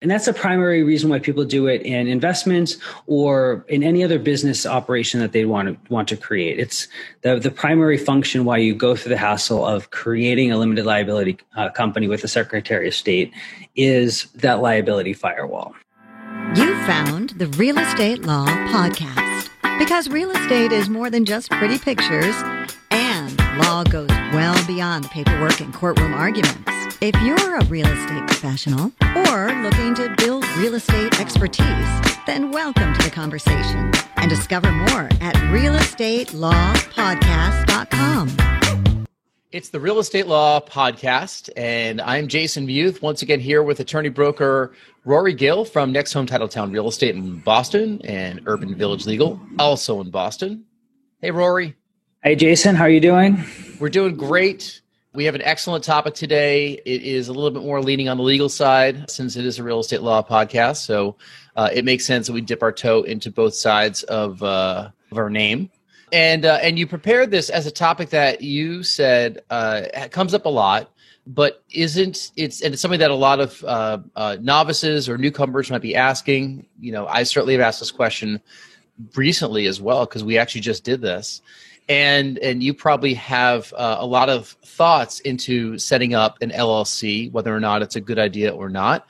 And that's the primary reason why people do it in investments or in any other business operation that they want to create. It's the primary function why you go through the hassle of creating a limited liability company with the Secretary of State is that liability firewall. You found the Real Estate Law Podcast because real estate is more than just pretty pictures, and law goes well beyond the paperwork and courtroom arguments. If you're a real estate professional or looking to build real estate expertise, then welcome to the conversation and discover more at realestatelawpodcast.com. It's the Real Estate Law Podcast, and I'm Jason Muth, once again here with attorney broker Rory Gill from Next Home Titletown Real Estate in Boston and Urban Village Legal, also in Boston. Hey, Rory. Hey, Jason. How are you doing? We're doing great. We have an excellent topic today. It is a little bit more leaning on the legal side since it is a real estate law podcast. So it makes sense that we dip our toe into both sides of our name. And you prepared this as a topic that you said comes up a lot, but it's something that a lot of novices or newcomers might be asking. You know, I certainly have asked this question recently as well because we actually just did this. And you probably have a lot of thoughts into setting up an LLC, whether or not it's a good idea or not.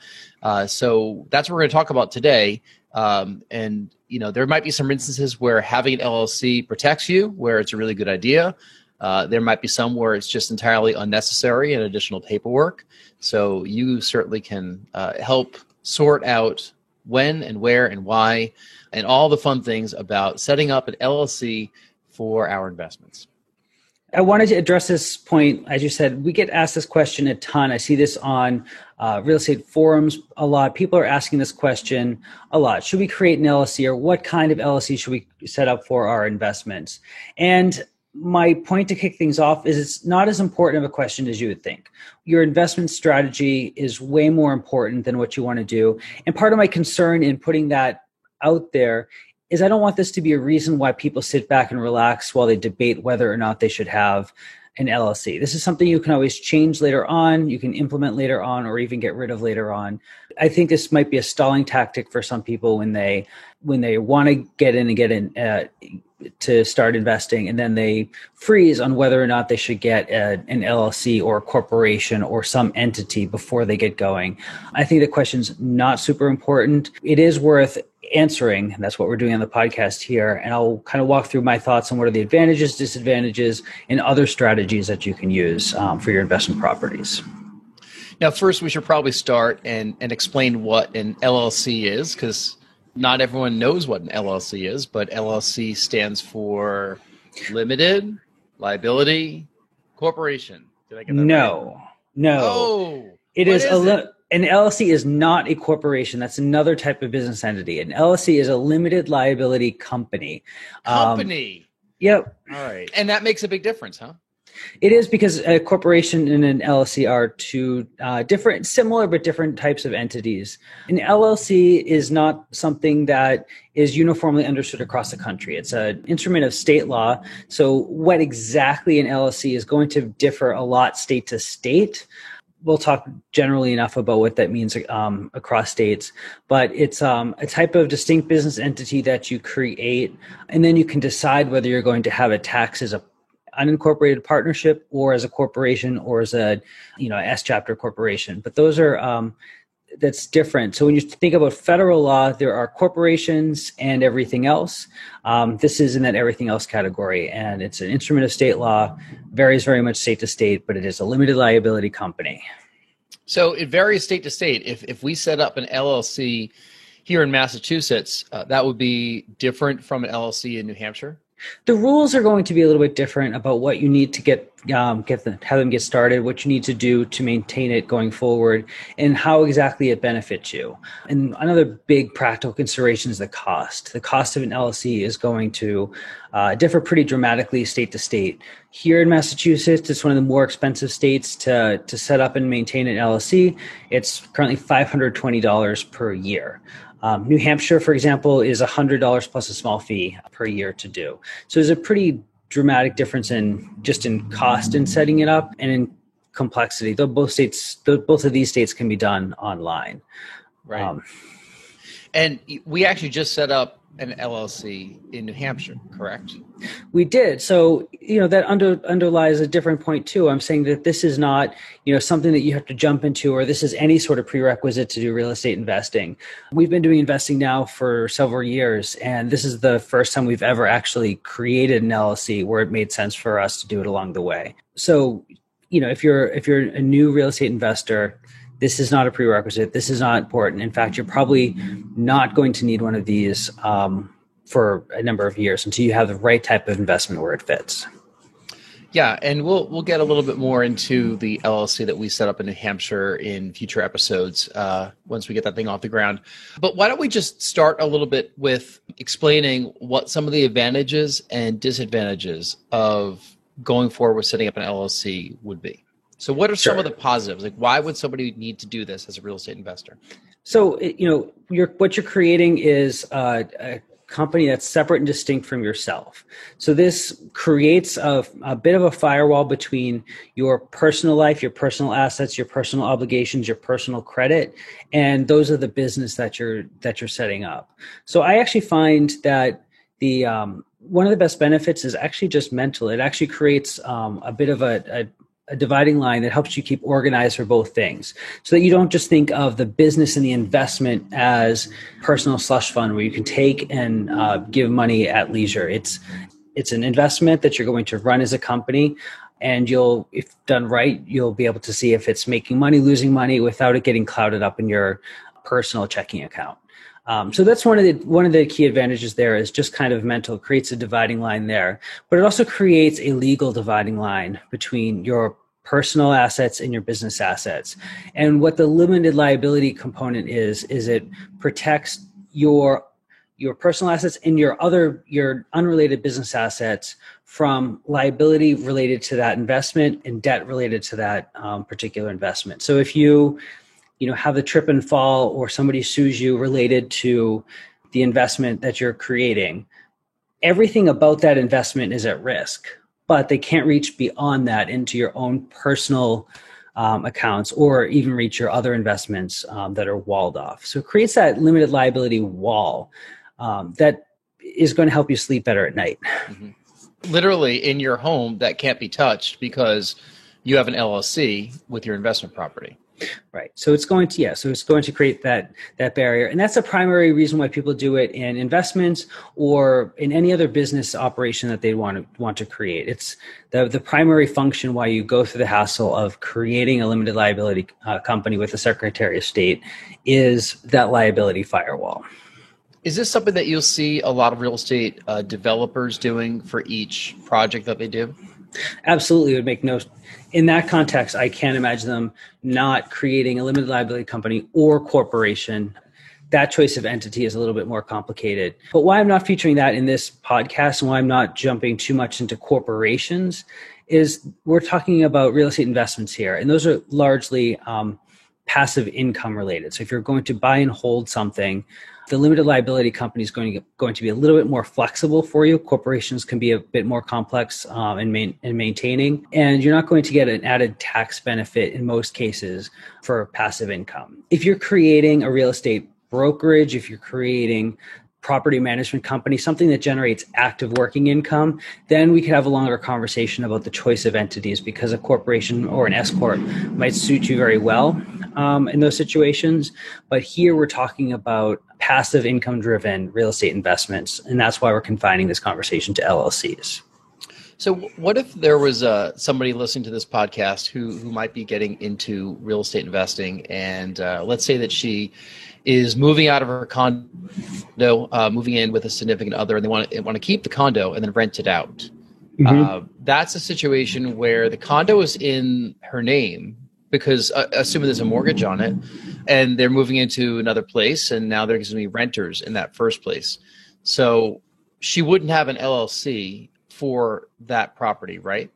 So that's what we're going to talk about today. And, you know, there might be some instances where having an LLC protects you, where it's a really good idea. There might be some where it's just entirely unnecessary and additional paperwork. So you certainly can help sort out when and where and why and all the fun things about setting up an LLC for our investments. I wanted to address this point. As you said, we get asked this question a ton. I see this on real estate forums a lot. People are asking this question a lot. Should we create an LLC, or what kind of LLC should we set up for our investments? And my point to kick things off is it's not as important of a question as you would think. Your investment strategy is way more important than what you want to do. And part of my concern in putting that out there is I don't want this to be a reason why people sit back and relax while they debate whether or not they should have an LLC. This is something you can always change later on, you can implement later on, or even get rid of later on. I think this might be a stalling tactic for some people when they want to get in to start investing, and then they freeze on whether or not they should get an LLC or a corporation or some entity before they get going. I think the question's not super important. It is worth answering, and that's what we're doing on the podcast here. And I'll kind of walk through my thoughts on what are the advantages, disadvantages, and other strategies that you can use for your investment properties. Now, first, we should probably start and explain what an LLC is, because not everyone knows what an LLC is, but LLC stands for Limited Liability Corporation. Did I get that right? No. Oh, it is an LLC is not a corporation. That's another type of business entity. An LLC is a limited liability company. Yep. All right. And that makes a big difference, huh? It is, because a corporation and an LLC are two different, similar but different types of entities. An LLC is not something that is uniformly understood across the country. It's an instrument of state law. So what exactly an LLC is going to differ a lot state to state. We'll talk generally enough about what that means across states, but it's a type of distinct business entity that you create, and then you can decide whether you're going to have it taxed as a unincorporated partnership or as a corporation or as a S chapter corporation. But those are that's different. So when you think about federal law, there are corporations and everything else. This is in that everything else category, and it's an instrument of state law, varies very much state to state, but it is a limited liability company. So it varies state to state. If we set up an LLC here in Massachusetts, that would be different from an LLC in New Hampshire? The rules are going to be a little bit different about what you need to have them get started, what you need to do to maintain it going forward, and how exactly it benefits you. And another big practical consideration is the cost. The cost of an LLC is going to differ pretty dramatically state to state. Here in Massachusetts, it's one of the more expensive states to set up and maintain an LLC. It's currently $520 per year. New Hampshire, for example, is $100 plus a small fee per year to do. So there's a pretty dramatic difference in cost in setting it up and in complexity. Though both of these states can be done online. Right. And we actually just set up an LLC in New Hampshire, correct? We did. So, that underlies a different point too. I'm saying that this is not, something that you have to jump into, or this is any sort of prerequisite to do real estate investing. We've been doing investing now for several years, and this is the first time we've ever actually created an LLC where it made sense for us to do it along the way. So, if you're a new real estate investor, this is not a prerequisite. This is not important. In fact, you're probably not going to need one of these for a number of years until you have the right type of investment where it fits. Yeah, and we'll get a little bit more into the LLC that we set up in New Hampshire in future episodes once we get that thing off the ground. But why don't we just start a little bit with explaining what some of the advantages and disadvantages of going forward with setting up an LLC would be. So what are some of the positives? Like, why would somebody need to do this as a real estate investor? So, what you're creating is a company that's separate and distinct from yourself. So this creates a bit of a firewall between your personal life, your personal assets, your personal obligations, your personal credit, and those are the business that you're setting up. So I actually find that the one of the best benefits is actually just mental. It actually creates a bit of a dividing line that helps you keep organized for both things, so that you don't just think of the business and the investment as personal slush fund where you can take and give money at leisure. It's an investment that you're going to run as a company, and if done right, you'll be able to see if it's making money, losing money without it getting clouded up in your personal checking account. So that's one of the key advantages there is just kind of mental. It creates a dividing line there, but it also creates a legal dividing line between your personal assets and your business assets. And what the limited liability component is it protects your personal assets and your unrelated business assets from liability related to that investment and debt related to that particular investment. So if you have a trip and fall or somebody sues you related to the investment that you're creating, everything about that investment is at risk, but they can't reach beyond that into your own personal accounts or even reach your other investments that are walled off. So it creates that limited liability wall that is going to help you sleep better at night. Mm-hmm. Literally in your home that can't be touched because you have an LLC with your investment property. Right. So it's going to create that barrier. And that's the primary reason why people do it in investments or in any other business operation that they want to create. It's the primary function why you go through the hassle of creating a limited liability company with the Secretary of State is that liability firewall. Is this something that you'll see a lot of real estate developers doing for each project that they do? Absolutely. It would make in that context, I can't imagine them not creating a limited liability company or corporation. That choice of entity is a little bit more complicated. But why I'm not featuring that in this podcast and why I'm not jumping too much into corporations is we're talking about real estate investments here. And those are largely passive income related. So if you're going to buy and hold something, the limited liability company is going to be a little bit more flexible for you. Corporations can be a bit more complex in maintaining, and you're not going to get an added tax benefit in most cases for passive income. If you're creating a real estate brokerage, if you're creating property management company, something that generates active working income, then we could have a longer conversation about the choice of entities, because a corporation or an S corp might suit you very well in those situations. But here we're talking about passive income driven real estate investments, and that's why we're confining this conversation to LLCs. So what if there was somebody listening to this podcast who might be getting into real estate investing, and let's say that she is moving out of her condo, moving in with a significant other, and they want to keep the condo and then rent it out. Mm-hmm. That's a situation where the condo is in her name because assuming there's a mortgage on it, and they're moving into another place, and now there's going to be renters in that first place. So she wouldn't have an LLC for that property, right?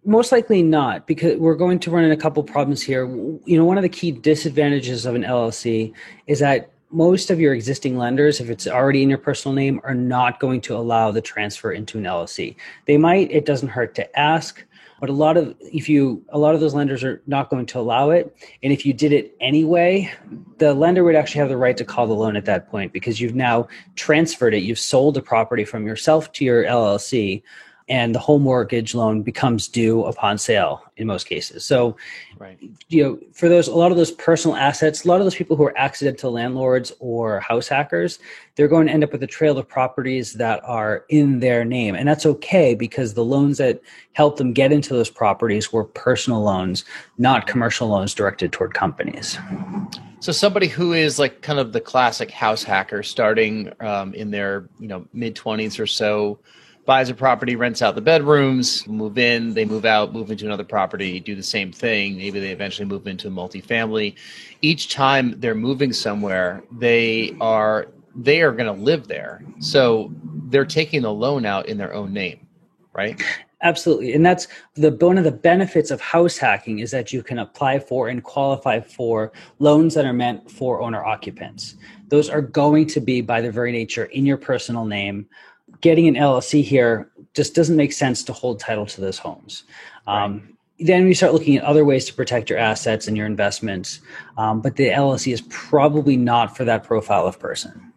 Most likely not, because we're going to run into a couple problems here. One of the key disadvantages of an LLC is that most of your existing lenders, if it's already in your personal name, are not going to allow the transfer into an LLC. They might, it doesn't hurt to ask, But a lot of those lenders are not going to allow it. And if you did it anyway, the lender would actually have the right to call the loan at that point, because you've now transferred it. You've sold the property from yourself to your LLC, and the whole mortgage loan becomes due upon sale in most cases. So, right. For a lot of those personal assets, a lot of those people who are accidental landlords or house hackers, they're going to end up with a trail of properties that are in their name. And that's okay, because the loans that helped them get into those properties were personal loans, not commercial loans directed toward companies. So somebody who is like kind of the classic house hacker, starting in their mid-20s or so, buys a property, rents out the bedrooms, move in, they move out, move into another property, do the same thing. Maybe they eventually move into a multifamily. Each time they're moving somewhere, they are going to live there. So they're taking the loan out in their own name, right? Absolutely. And that's one of the benefits of house hacking, is that you can apply for and qualify for loans that are meant for owner occupants. Those are going to be, by their very nature, in your personal name. Getting an LLC here just doesn't make sense to hold title to those homes. Right. Then we start looking at other ways to protect your assets and your investments. But the LLC is probably not for that profile of person.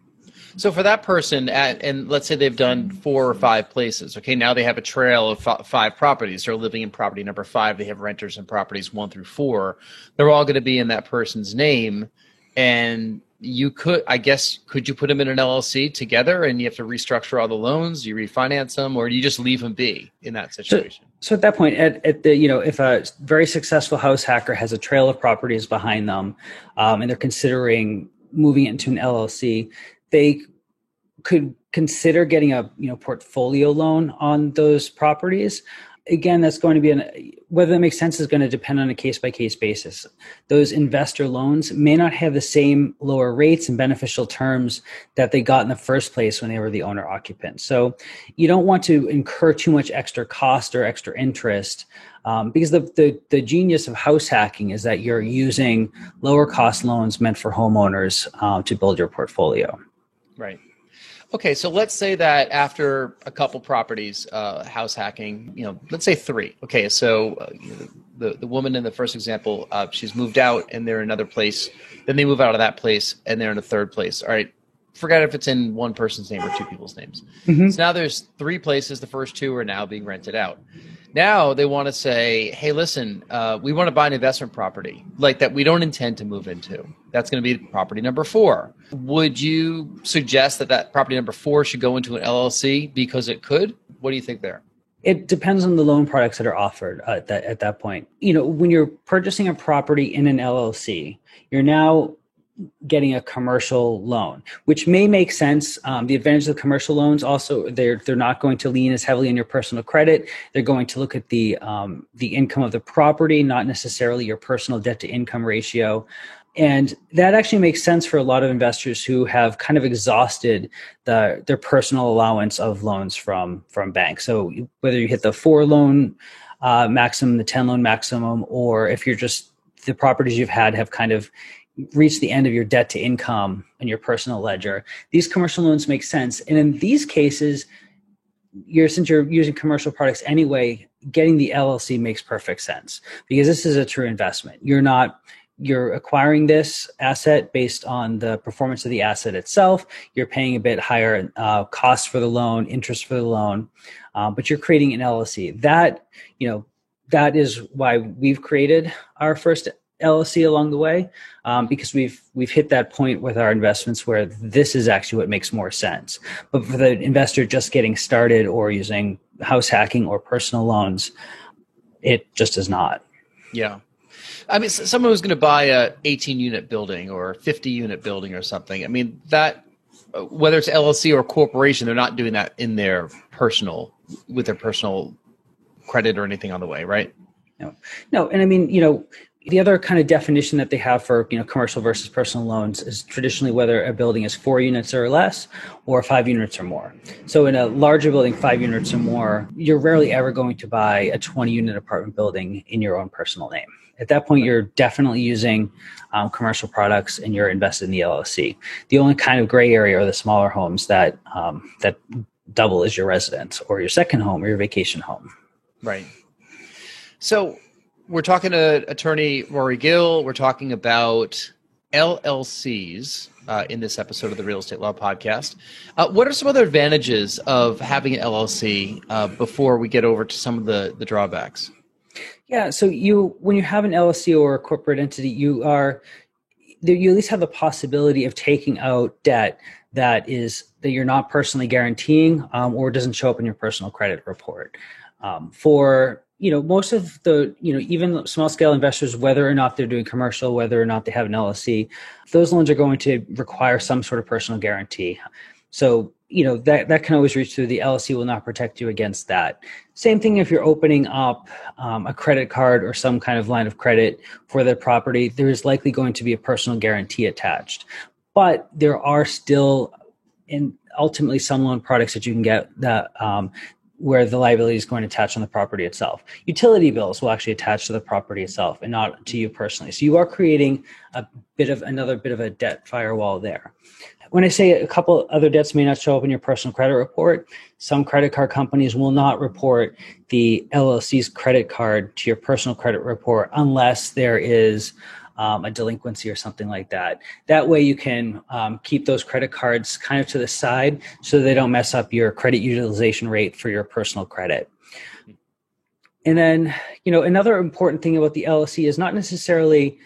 So for that person, and let's say they've done 4 or 5 places. Okay, now they have a trail of 5 properties. They're living in property number 5. They have renters in properties 1 through 4. They're all going to be in that person's name. And you could you put them in an LLC together, and you have to restructure all the loans, you refinance them, or do you just leave them be in that situation? So at that point, if a very successful house hacker has a trail of properties behind them, and they're considering moving it into an LLC, they could consider getting a portfolio loan on those properties. Again, that's going to be whether that makes sense is going to depend on a case-by-case basis. Those investor loans may not have the same lower rates and beneficial terms that they got in the first place when they were the owner occupant. So you don't want to incur too much extra cost or extra interest, because the genius of house hacking is that you're using lower cost loans meant for homeowners to build your portfolio. Right. Okay, so let's say that after a couple properties, house hacking, let's say 3. Okay, so the woman in the first example, she's moved out and they're in another place. Then they move out of that place and they're in a third place. All right, forget if it's in one person's name or 2 people's names. Mm-hmm. So now there's 3 places. The first 2 are now being rented out. Now they want to say, hey, listen, we want to buy an investment property like that we don't intend to move into. That's going to be property number 4. Would you suggest that property number 4 should go into an LLC because it could? What do you think there? It depends on the loan products that are offered at that point. When you're purchasing a property in an LLC, you're now getting a commercial loan, which may make sense. The advantage of commercial loans also, they're not going to lean as heavily on your personal credit. They're going to look at the income of the property, not necessarily your personal debt to income ratio. And that actually makes sense for a lot of investors who have kind of exhausted their personal allowance of loans from banks. So whether you hit the 4 loan maximum, the 10 loan maximum, or if you're just the properties you've had have kind of reach the end of your debt to income in your personal ledger, these commercial loans make sense. And in these cases, since you're using commercial products anyway, getting the LLC makes perfect sense, because this is a true investment. You're acquiring this asset based on the performance of the asset itself. You're paying a bit higher costs for the loan, interest for the loan, but you're creating an LLC. That is why we've created our first LLC along the way, because we've hit that point with our investments where this is actually what makes more sense. But for the investor just getting started or using house hacking or personal loans, it just is not. Yeah. I mean, someone who's going to buy a 18-unit building or 50-unit building or something, I mean, that whether it's LLC or corporation, they're not doing that with their personal credit or anything on the way, right? No. And I mean, the other kind of definition that they have for commercial versus personal loans is traditionally whether a building is 4 units or less or 5 units or more. So in a larger building, 5 units or more, you're rarely ever going to buy a 20-unit apartment building in your own personal name. At that point, you're definitely using commercial products and you're invested in the LLC. The only kind of gray area are the smaller homes that double as your residence or your second home or your vacation home. Right. So we're talking to attorney Rory Gill. We're talking about LLCs in this episode of the Real Estate Law Podcast. What are some other advantages of having an LLC before we get over to some of the drawbacks? Yeah, so when you have an LLC or a corporate entity, you at least have the possibility of taking out debt that you're not personally guaranteeing or doesn't show up in your personal credit report. For most of the, even small scale investors, whether or not they're doing commercial, whether or not they have an LLC, those loans are going to require some sort of personal guarantee. So, that can always reach through. The LLC will not protect you against that. Same thing if you're opening up a credit card or some kind of line of credit for the property, there is likely going to be a personal guarantee attached. But there are still, and ultimately, some loan products that you can get that where the liability is going to attach on the property itself. Utility bills will actually attach to the property itself and not to you personally. So you are creating another bit of a debt firewall there. When I say a couple other debts may not show up in your personal credit report, some credit card companies will not report the LLC's credit card to your personal credit report unless there is a delinquency or something like that. That way you can keep those credit cards kind of to the side so they don't mess up your credit utilization rate for your personal credit. And then, another important thing about the LLC is not necessarily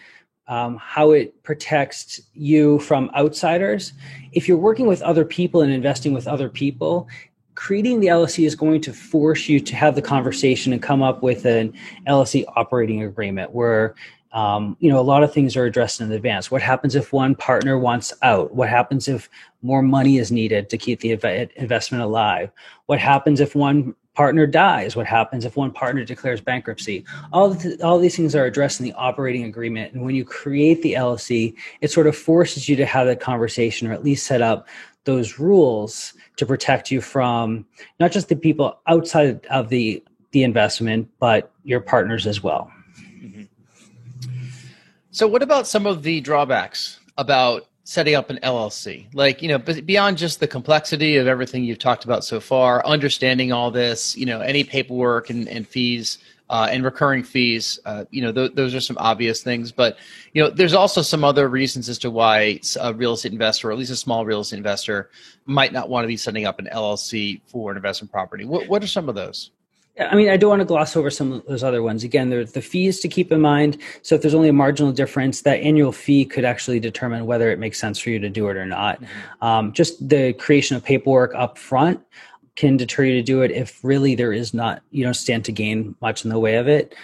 how it protects you from outsiders. If you're working with other people and investing with other people, creating the LLC is going to force you to have the conversation and come up with an LLC operating agreement where a lot of things are addressed in advance. What happens if one partner wants out? What happens if more money is needed to keep the investment alive? What happens if one partner dies? What happens if one partner declares bankruptcy? All these things are addressed in the operating agreement. And when you create the LLC, it sort of forces you to have that conversation or at least set up those rules to protect you from not just the people outside of the investment, but your partners as well. So what about some of the drawbacks about setting up an LLC? Like, beyond just the complexity of everything you've talked about so far, understanding all this, any paperwork and fees and recurring fees, those are some obvious things. But, there's also some other reasons as to why a real estate investor, or at least a small real estate investor, might not want to be setting up an LLC for an investment property. What are some of those? I don't want to gloss over some of those other ones. Again, there's the fees to keep in mind. So if there's only a marginal difference, that annual fee could actually determine whether it makes sense for you to do it or not. Mm-hmm. Just the creation of paperwork up front can deter you to do it if really there is not, you don't stand to gain much in the way of it.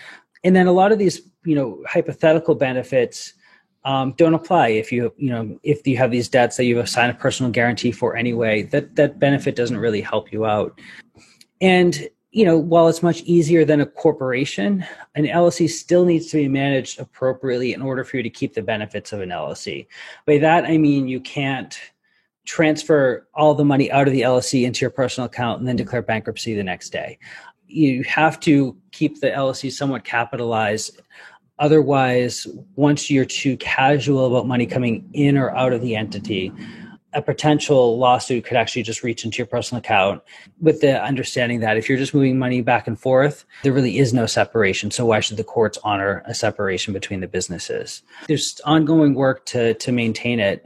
And then a lot of these, hypothetical benefits don't apply if you have these debts that you assign a personal guarantee for anyway. That benefit doesn't really help you out. And while it's much easier than a corporation, an LLC still needs to be managed appropriately in order for you to keep the benefits of an LLC. By that, I mean you can't transfer all the money out of the LLC into your personal account and then declare bankruptcy the next day. You have to keep the LLC somewhat capitalized. Otherwise, once you're too casual about money coming in or out of the entity, a potential lawsuit could actually just reach into your personal account with the understanding that if you're just moving money back and forth, there really is no separation. So why should the courts honor a separation between the businesses? There's ongoing work to maintain it.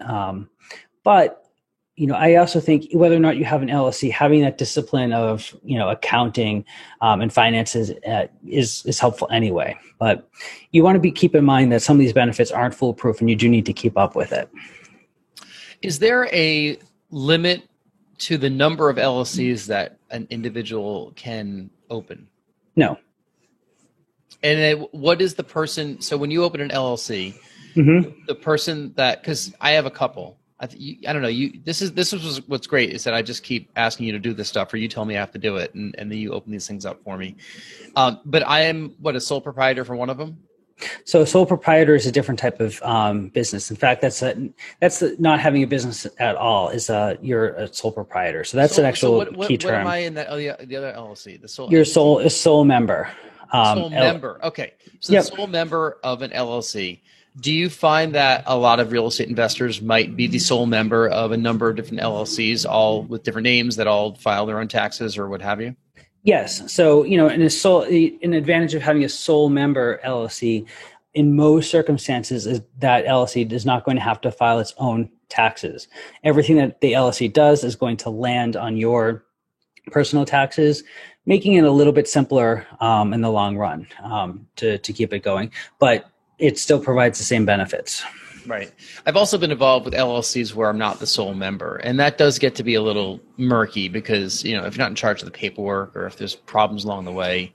But I also think whether or not you have an LLC, having that discipline of, accounting and finances is helpful anyway. But you want to keep in mind that some of these benefits aren't foolproof and you do need to keep up with it. Is there a limit to the number of LLCs that an individual can open? No. And what is the person? So when you open an LLC, the person that, because I have a couple. I don't know. This is what's great is that I just keep asking you to do this stuff, or you tell me I have to do it, and then you open these things up for me. But I am a sole proprietor for one of them. So a sole proprietor is a different type of business. In fact, that's not having a business at all. You're a sole proprietor. So that's an actual key term. What am I in the other LLC? You're a sole member. Sole member. Okay. So the sole member of an LLC. Do you find that a lot of real estate investors might be the sole member of a number of different LLCs, all with different names that all file their own taxes or what have you? Yes. So, an advantage of having a sole member LLC in most circumstances is that LLC is not going to have to file its own taxes. Everything that the LLC does is going to land on your personal taxes, making it a little bit simpler in the long run to keep it going. But it still provides the same benefits. Right. I've also been involved with LLCs where I'm not the sole member, and that does get to be a little murky because, if you're not in charge of the paperwork or if there's problems along the way,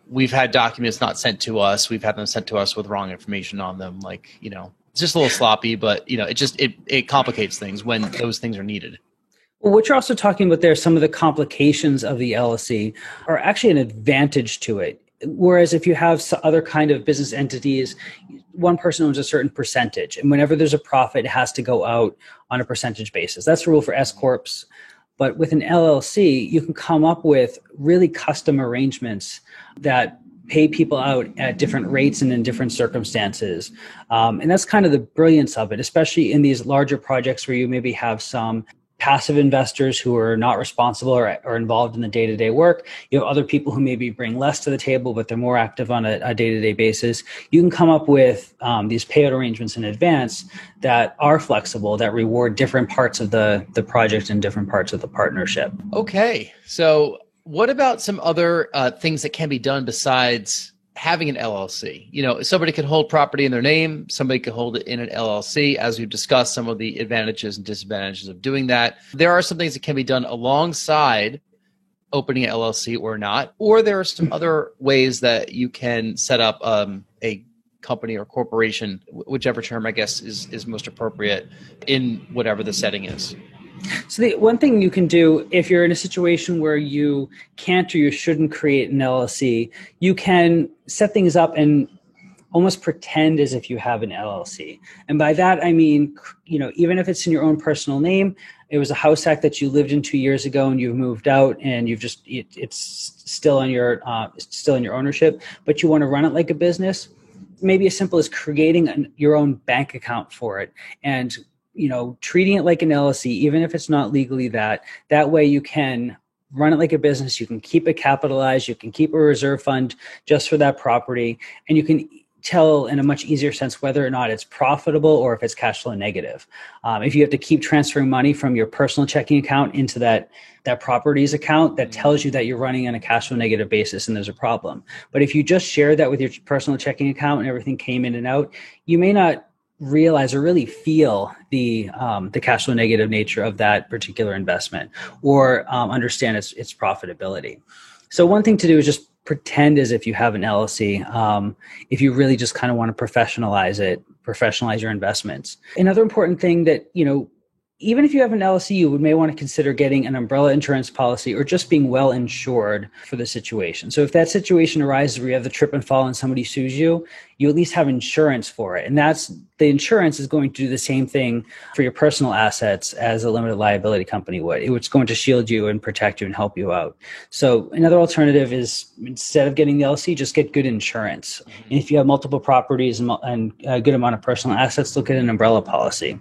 we've had documents not sent to us. We've had them sent to us with wrong information on them. It's just a little sloppy, but it complicates things when those things are needed. Well, what you're also talking about there, some of the complications of the LLC are actually an advantage to it. Whereas if you have other kind of business entities, one person owns a certain percentage, and whenever there's a profit, it has to go out on a percentage basis. That's the rule for S corps. But with an LLC, you can come up with really custom arrangements that pay people out at different rates and in different circumstances. And that's kind of the brilliance of it, especially in these larger projects where you maybe have some passive investors who are not responsible or involved in the day-to-day work. You have other people who maybe bring less to the table, but they're more active on a day-to-day basis. You can come up with these payout arrangements in advance that are flexible, that reward different parts of the project and different parts of the partnership. Okay. So what about some other things that can be done besides having an LLC? Somebody could hold property in their name. Somebody could hold it in an LLC. As we've discussed, some of the advantages and disadvantages of doing that. There are some things that can be done alongside opening an LLC or not. Or there are some other ways that you can set up a company or corporation, whichever term I guess is most appropriate in whatever the setting is. So the one thing you can do if you're in a situation where you can't or you shouldn't create an LLC, you can set things up and almost pretend as if you have an LLC. And by that, I mean, even if it's in your own personal name, it was a house hack that you lived in 2 years ago and you've moved out and it's still in your ownership, but you want to run it like a business. Maybe as simple as creating your own bank account for it and treating it like an LLC, even if it's not legally that way you can run it like a business. You can keep it capitalized. You can keep a reserve fund just for that property. And you can tell in a much easier sense whether or not it's profitable or if it's cash flow negative. If you have to keep transferring money from your personal checking account into that properties account, that tells you that you're running on a cash flow negative basis and there's a problem. But if you just share that with your personal checking account and everything came in and out, you may not realize or really feel the cash flow negative nature of that particular investment or understand its profitability. So one thing to do is just pretend as if you have an LLC. If you really just kind of want to professionalize your investments. Another important thing that, even if you have an LLC, you may want to consider getting an umbrella insurance policy or just being well insured for the situation. So if that situation arises where you have the trip and fall and somebody sues you, you at least have insurance for it. And the insurance is going to do the same thing for your personal assets as a limited liability company would. It's going to shield you and protect you and help you out. So another alternative is instead of getting the LLC, just get good insurance. And if you have multiple properties and a good amount of personal assets, look at an umbrella policy.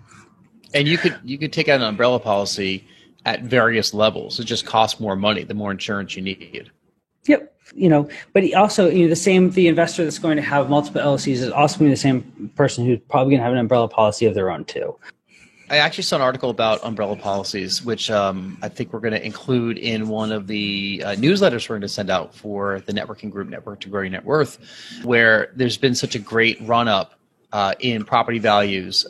And you could take out an umbrella policy at various levels. It just costs more money the more insurance you need. Yep. But also, the investor that's going to have multiple LLCs is also going to be the same person who's probably going to have an umbrella policy of their own too. I actually saw an article about umbrella policies, which I think we're going to include in one of the newsletters we're going to send out for the networking group, Network to Grow Your Net Worth, where there's been such a great run-up in property values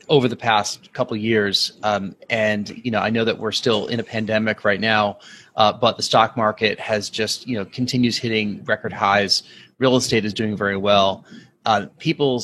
over the past couple of years. And I know that we're still in a pandemic right now, but the stock market has just, continues hitting record highs. Real estate is doing very well. People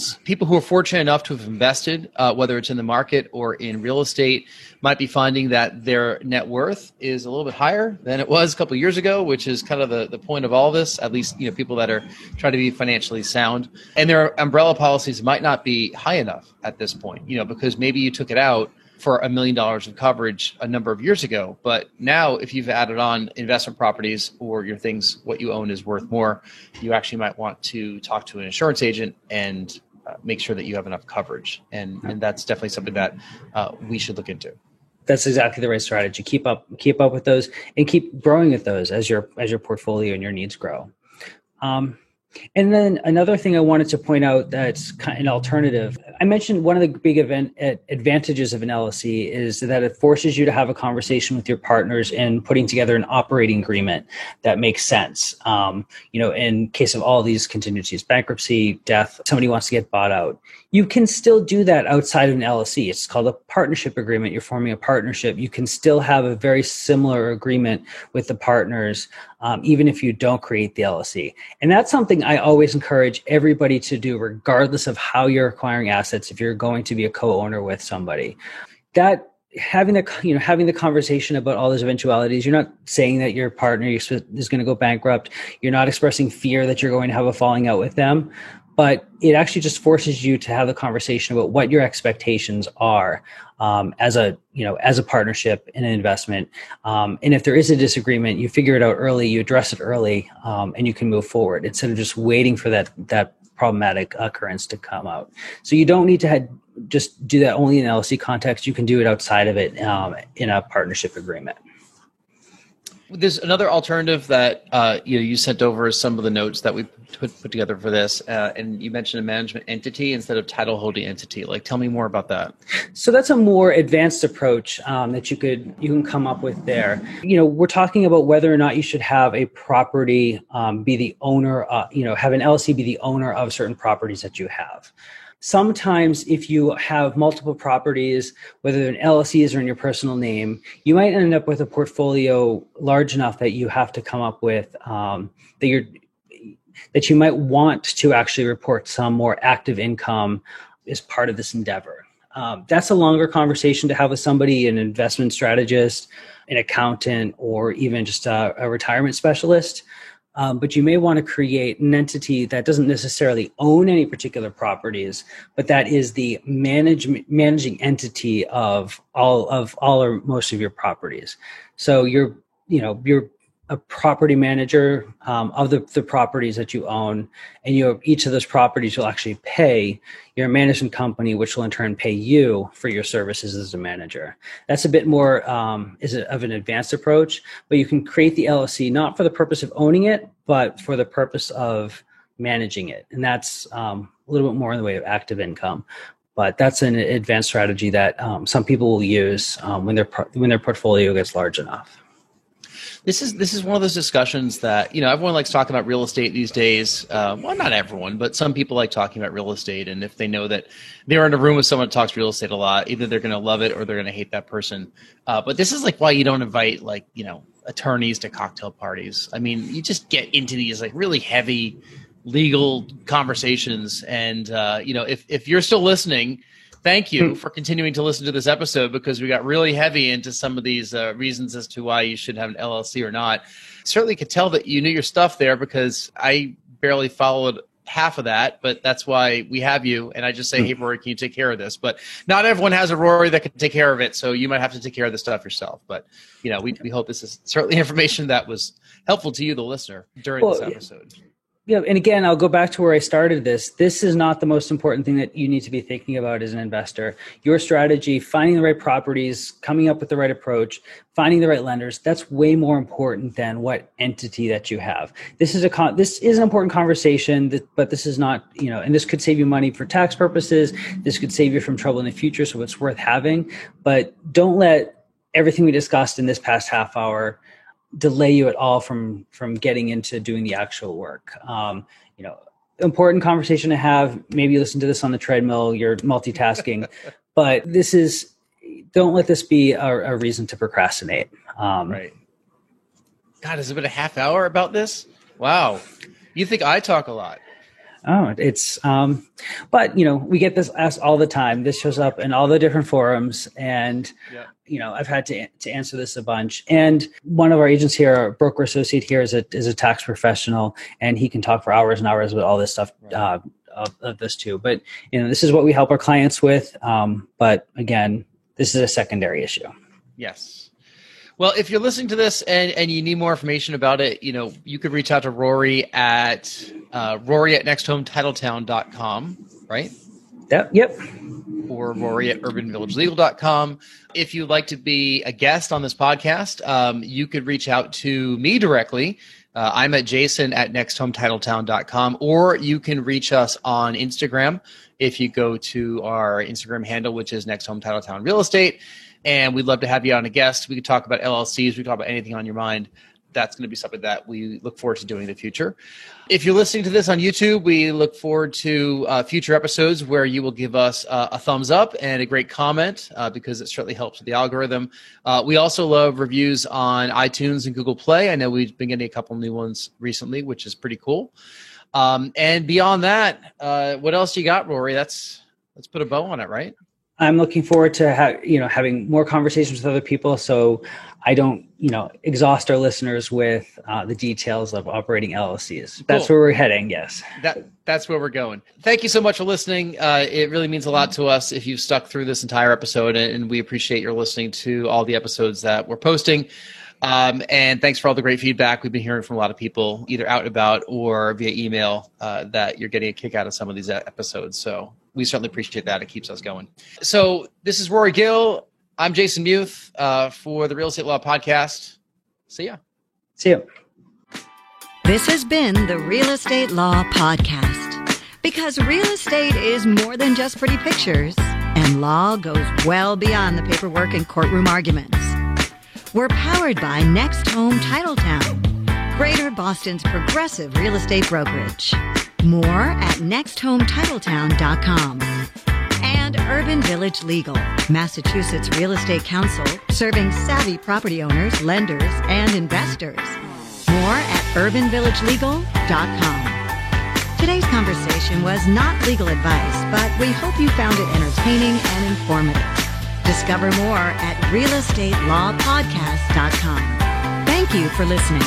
who are fortunate enough to have invested, whether it's in the market or in real estate, might be finding that their net worth is a little bit higher than it was a couple of years ago, which is kind of the point of all this, at least, people that are trying to be financially sound. And their umbrella policies might not be high enough at this point, because maybe you took it out for $1 million of coverage a number of years ago. But now if you've added on investment properties or what you own is worth more, you actually might want to talk to an insurance agent and make sure that you have enough coverage. And that's definitely something that we should look into. That's exactly the right strategy. Keep up with those, and keep growing with those as your portfolio and your needs grow. And then another thing I wanted to point out that's kind of an alternative. I mentioned one of the big advantages of an LLC is that it forces you to have a conversation with your partners in putting together an operating agreement that makes sense. In case of all these contingencies, bankruptcy, death, somebody wants to get bought out. You can still do that outside of an LLC. It's called a partnership agreement. You're forming a partnership. You can still have a very similar agreement with the partners, even if you don't create the LLC. And that's something I always encourage everybody to do, regardless of how you're acquiring assets. If you're going to be a co-owner with somebody, that having the conversation about all those eventualities, you're not saying that your partner is going to go bankrupt. You're not expressing fear that you're going to have a falling out with them. But it actually just forces you to have the conversation about what your expectations are as a partnership in an investment. And if there is a disagreement, you figure it out early, you address it early, and you can move forward instead of just waiting for that problematic occurrence to come out. So you don't need to just do that only in an LLC context. You can do it outside of it in a partnership agreement. There's another alternative that you sent over some of the notes that we put together for this, and you mentioned a management entity instead of title holding entity. Tell me more about that. So that's a more advanced approach that you can come up with there. We're talking about whether or not you should have a property be the owner. Have an LLC be the owner of certain properties that you have. Sometimes if you have multiple properties, whether they're in LLCs or in your personal name, you might end up with a portfolio large enough that you have to come up with that you might want to actually report some more active income as part of this endeavor. That's a longer conversation to have with somebody, an investment strategist, an accountant, or even just a retirement specialist. But you may want to create an entity that doesn't necessarily own any particular properties, but that is the managing entity of all or most of your properties. So you're a property manager of the properties that you own, and each of those properties will actually pay your management company, which will in turn pay you for your services as a manager. That's a bit more of an advanced approach, but you can create the LLC not for the purpose of owning it, but for the purpose of managing it, and that's a little bit more in the way of active income. But that's an advanced strategy that some people will use when their portfolio gets large enough. This is one of those discussions that, everyone likes talking about real estate these days. Well, not everyone, but some people like talking about real estate. And if they know that they're in a room with someone who talks real estate a lot, either they're going to love it or they're going to hate that person. But this is why you don't invite attorneys to cocktail parties. I mean, you just get into these really heavy legal conversations. And, if you're still listening, thank you for continuing to listen to this episode, because we got really heavy into some of these reasons as to why you should have an LLC or not. Certainly could tell that you knew your stuff there, because I barely followed half of that, but that's why we have you. And I just say, hey, Rory, can you take care of this? But not everyone has a Rory that can take care of it. So you might have to take care of the stuff yourself. But, we hope this is certainly information that was helpful to you, the listener, during this episode. Yeah, and again, I'll go back to where I started this. This is not the most important thing that you need to be thinking about as an investor. Your strategy, finding the right properties, coming up with the right approach, finding the right lenders, that's way more important than what entity that you have. This is an important conversation, but this is not, and this could save you money for tax purposes. This could save you from trouble in the future, so it's worth having. But don't let everything we discussed in this past half hour delay you at all from getting into doing the actual work. Important conversation to have. Maybe you listen to this on the treadmill, you're multitasking, but don't let this be a reason to procrastinate. Right. God, has it been a half hour about this? Wow. You think I talk a lot? Oh, it's, but we get this asked all the time. This shows up in all the different forums, and I've had to answer this a bunch. And one of our agents here, our broker associate here, is a tax professional, and he can talk for hours and hours about all this stuff of this too. But this is what we help our clients with. But again, this is a secondary issue. Yes. Well, if you're listening to this and you need more information about it, you could reach out to Rory at nexthometitletown.com, right? Yep. Or Rory at urbanvillagelegal.com. If you'd like to be a guest on this podcast, you could reach out to me directly. I'm at Jason at nexthometitletown.com, or you can reach us on Instagram if you go to our Instagram handle, which is Next Home Titletown Real Estate. And we'd love to have you on a guest. We could talk about LLCs. We could talk about anything on your mind. That's going to be something that we look forward to doing in the future. If you're listening to this on YouTube, we look forward to future episodes where you will give us a thumbs up and a great comment because it certainly helps with the algorithm. We also love reviews on iTunes and Google Play. I know we've been getting a couple new ones recently, which is pretty cool. And beyond that, what else you got, Rory? Let's put a bow on it, right? I'm looking forward to having more conversations with other people, so I don't exhaust our listeners with the details of operating LLCs. That's Cool. where we're heading. Yes. That's where we're going. Thank you so much for listening. It really means a lot to us if you've stuck through this entire episode, and we appreciate your listening to all the episodes that we're posting. And thanks for all the great feedback. We've been hearing from a lot of people, either out and about or via email, that you're getting a kick out of some of these episodes. So we certainly appreciate that. It keeps us going. So this is Rory Gill. I'm Jason Muth for the Real Estate Law Podcast. See ya. See you. This has been the Real Estate Law Podcast. Because real estate is more than just pretty pictures, and law goes well beyond the paperwork and courtroom arguments. We're powered by Next Home Titletown, Greater Boston's progressive real estate brokerage. More at nexthometitletown.com. And Urban Village Legal, Massachusetts Real Estate Council, serving savvy property owners, lenders, and investors. More at urbanvillagelegal.com. Today's conversation was not legal advice, but we hope you found it entertaining and informative. Discover more at realestatelawpodcast.com. Thank you for listening.